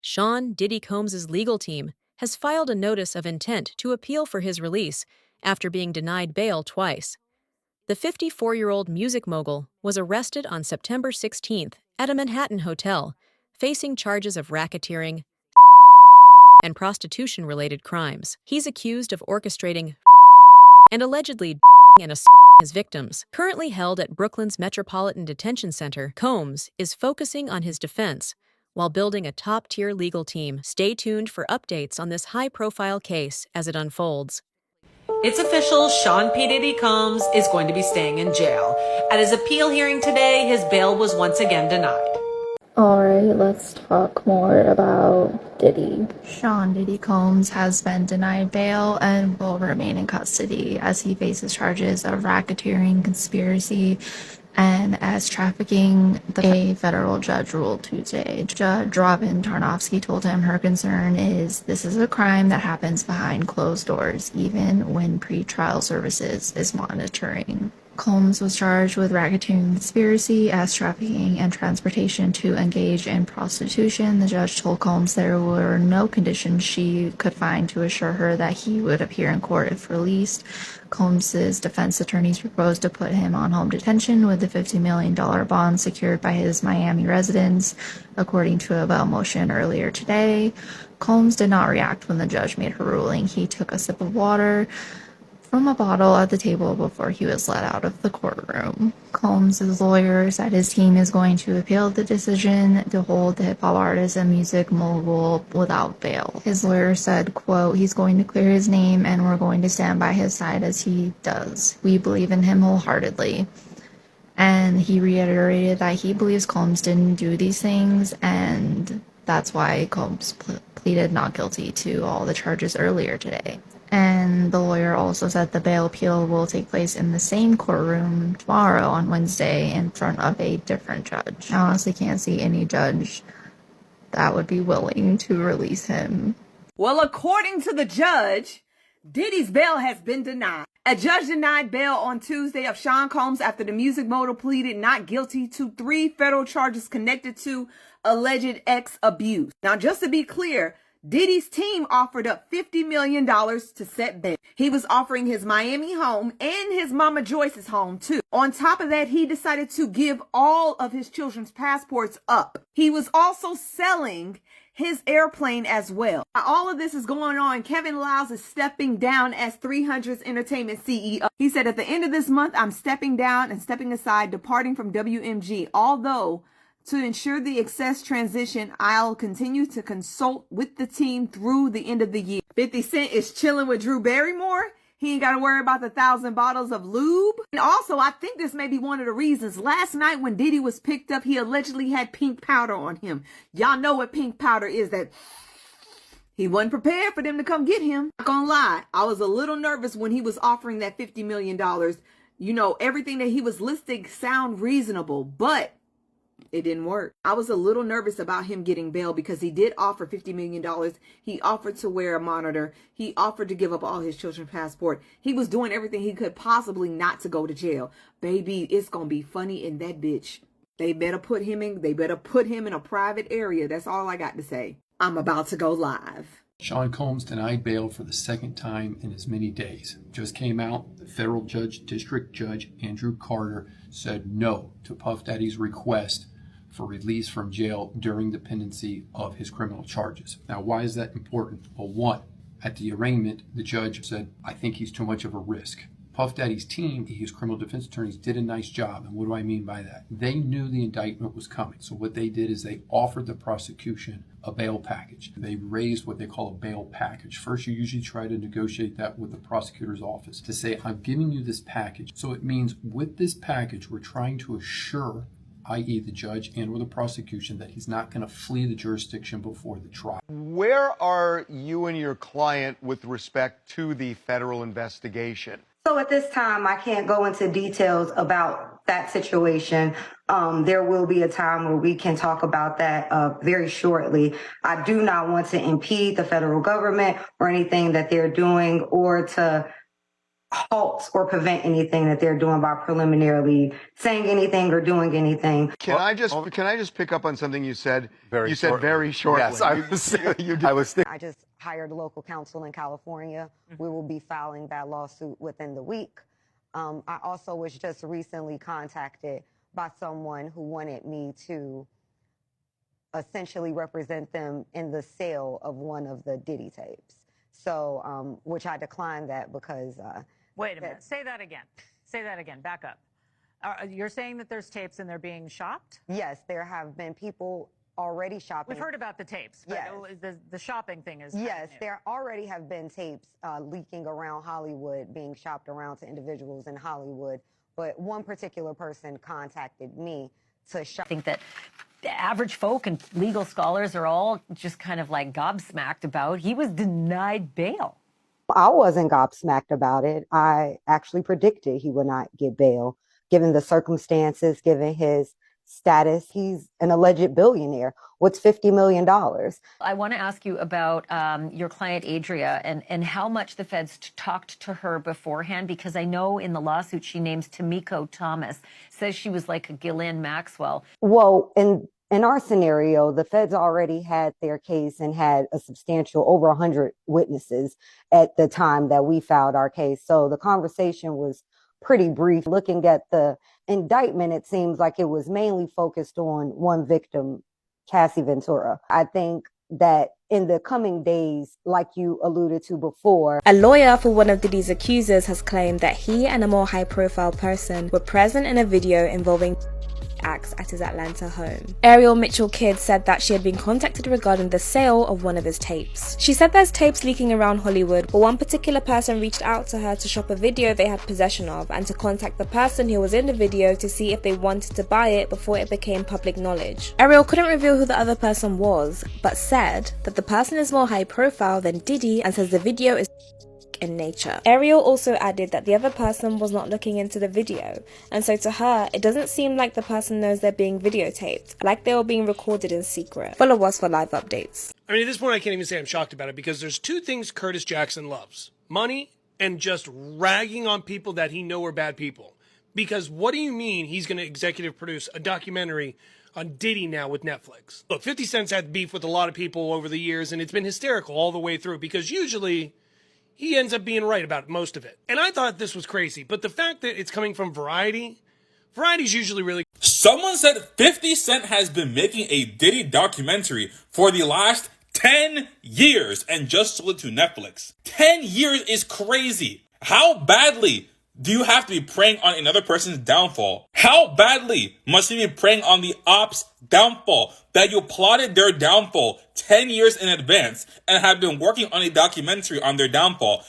Sean Diddy Combs' legal team has filed a notice of intent to appeal for his release after being denied bail twice. The 54-year-old music mogul was arrested on September 16th at a Manhattan hotel, facing charges of racketeering and prostitution-related crimes. He's accused of orchestrating and allegedly and his victims. Currently held at Brooklyn's Metropolitan Detention Center, Combs is focusing on his defense while building a top-tier legal team. Stay tuned for updates on this high-profile case as it unfolds. It's official, Sean P. Diddy Combs is going to be staying in jail. At his appeal hearing today, his bail was once again denied. Alright, let's talk more about Diddy. Sean Diddy Combs has been denied bail and will remain in custody as he faces charges of racketeering, conspiracy, and as trafficking. A federal judge ruled Tuesday. Judge Robin Tarnofsky told him her concern is this is a crime that happens behind closed doors, even when pretrial services is monitoring. Combs was charged with racketeering, conspiracy, as trafficking, and transportation to engage in prostitution. The judge told Combs there were no conditions she could find to assure her that he would appear in court if released. Combs's defense attorneys proposed to put him on home detention with a $50 million bond secured by his Miami residence, according to a bail motion earlier today. Combs did not react when the judge made her ruling. He took a sip of water from a bottle at the table before he was let out of the courtroom. Combs' lawyer said his team is going to appeal the decision to hold the hip-hop artist and music mogul without bail. His lawyer said, quote, he's going to clear his name and we're going to stand by his side as he does. We believe in him wholeheartedly. And he reiterated that he believes Combs didn't do these things, and that's why Combs pleaded not guilty to all the charges earlier today. And the lawyer also said the bail appeal will take place in the same courtroom tomorrow on Wednesday in front of a different judge. I honestly can't see any judge that would be willing to release him. Well, according to the judge, Diddy's bail has been denied. A judge denied bail on Tuesday of Sean Combs after the music mogul pleaded not guilty to 3 federal charges connected to alleged ex abuse. Now, just to be clear, Diddy's team offered up $50 million to set bail. He was offering his Miami home and his mama Joyce's home too. On top of that, he decided to give all of his children's passports up. He was also selling his airplane as well. While all of this is going on, Kevin Liles is stepping down as 300's entertainment CEO. He said, at the end of this month, I'm stepping down and stepping aside, departing from WMG. Although, to ensure the excess transition, I'll continue to consult with the team through the end of the year. 50 Cent is chilling with Drew Barrymore. He ain't got to worry about the 1,000 bottles of lube. And also, I think this may be one of the reasons. Last night when Diddy was picked up, he allegedly had pink powder on him. Y'all know what pink powder is. That he wasn't prepared for them to come get him. Not gonna lie, I was a little nervous when he was offering that $50 million. You know, everything that he was listing sound reasonable, but it didn't work. I was a little nervous about him getting bail because he did offer $50 million. He offered to wear a monitor. He offered to give up all his children's passport. He was doing everything he could possibly not to go to jail. Baby, it's going to be funny in that bitch. They better put him in a private area. That's all I got to say. I'm about to go live. Sean Combs denied bail for the second time in as many days. Just came out, the federal district judge Andrew Carter said no to Puff Daddy's request for release from jail during the pendency of his criminal charges. Now, why is that important? Well, one, at the arraignment, the judge said, I think he's too much of a risk. Puff Daddy's team, his criminal defense attorneys, did a nice job. And what do I mean by that? They knew the indictment was coming. So what they did is they offered the prosecution a bail package. They raised what they call a bail package. First, you usually try to negotiate that with the prosecutor's office to say, I'm giving you this package. So it means with this package, we're trying to assure, i.e. the judge and or the prosecution, that he's not going to flee the jurisdiction before the trial. Where are you and your client with respect to the federal investigation? So at this time, I can't go into details about that situation. There will be a time where we can talk about that very shortly. I do not want to impede the federal government or anything that they're doing, or to halt or prevent anything that they're doing by preliminarily saying anything or doing anything. Can I just pick up on something you said? Very You said shortly. very shortly. Yes, I was I just hired a local counsel in California. We will be filing that lawsuit within the week. I also was just recently contacted by someone who wanted me to essentially represent them in the sale of one of the Diddy tapes. So, which I declined that because. Wait a minute. Say that again. Say that again. Back up. You're saying that there's tapes and they're being shopped? Yes, there have been people already shopping. We've heard about the tapes, but yes. the shopping thing is. Yes, there already have been tapes leaking around Hollywood, being shopped around to individuals in Hollywood. But one particular person contacted me to shop. I think that the average folk and legal scholars are all just kind of like gobsmacked about. He was denied bail. I wasn't gobsmacked about it. I actually predicted he would not get bail, given the circumstances, given his status. He's an alleged billionaire. What's $50 million? I want to ask you about your client, Adria, and how much the feds talked to her beforehand, because I know in the lawsuit she names Tamiko Thomas, says she was like a Ghislaine Maxwell. Well, in our scenario, the feds already had their case and had a substantial over 100 witnesses at the time that we filed our case. So the conversation was pretty brief. Looking at the indictment, it seems like it was mainly focused on one victim, Cassie Ventura. I think that in the coming days, like you alluded to before, a lawyer for one of Diddy's accusers has claimed that he and a more high-profile person were present in a video involving acts at his Atlanta home. Ariel Mitchell Kidd said that she had been contacted regarding the sale of one of his tapes. She said there's tapes leaking around Hollywood, but one particular person reached out to her to shop a video they had possession of and to contact the person who was in the video to see if they wanted to buy it before it became public knowledge. Ariel couldn't reveal who the other person was, but said that the person is more high profile than Diddy and says the video is in nature. Ariel also added that the other person was not looking into the video, and so to her, it doesn't seem like the person knows they're being videotaped, like they were being recorded in secret. Follow us for live updates. I mean, at this point, I can't even say I'm shocked about it, because there's two things Curtis Jackson loves: money and just ragging on people that he know are bad people. Because what do you mean he's going to executive produce a documentary on Diddy now with Netflix? Look, 50 Cent's had beef with a lot of people over the years, and it's been hysterical all the way through, because usually he ends up being right about most of it. And I thought this was crazy, but the fact that it's coming from Variety's usually really... Someone said 50 Cent has been making a Diddy documentary for the last 10 years and just sold it to Netflix. 10 years is crazy. How badly do you have to be preying on another person's downfall? How badly must you be preying on the op's downfall that you plotted their downfall 10 years in advance and have been working on a documentary on their downfall?